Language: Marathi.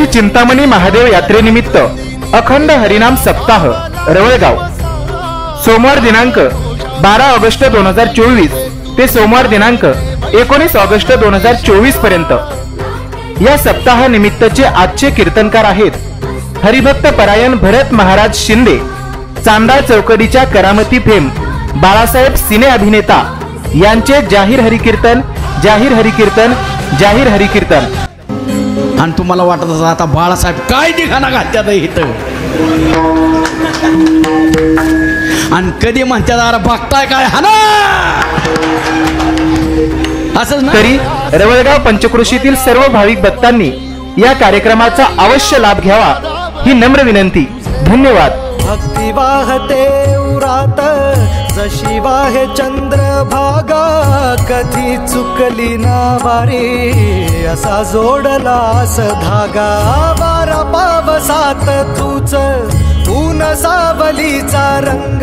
श्री चिंतामणी महादेव यात्रेनिमित्त अखंड हरिनाम सप्ताह रवळगाव सोमवार दिनांक 12 ऑगस्ट 2024 ते सोमवार दिनांक 19 ऑगस्ट 2024 पर्यंत। या सप्ताहानिमित्तचे आजचे कीर्तनकार आहेत हरिभक्त परायण भरत महाराज शिंदे, चांदा चौकडीच्या करामती फेम बाळासाहेब सिने अभिनेता यांचे जाहीर हरिकीर्तन जाहीर हरिकीर्तन जाहीर हरिकीर्तन। आणि तुम्हाला वाटत असं आता बाळासाहेब काय दिखाना घालत्यात इथं, आणि कधी म्हणतात अरे बघताय काय हा ना असंच ना। तरी रवळगाव पंचक्रोशीतील सर्व भाविक भक्तांनी या कार्यक्रमाचा अवश्य लाभ घ्यावा ही नम्र विनंती। धन्यवाद। भक्ती वाहते उरात जशी वाहे चंद्रभागा, कधी चुकली ना वारी असा जोडलास धागा। वारा पावसात तूच ऊन सावलीचा रंग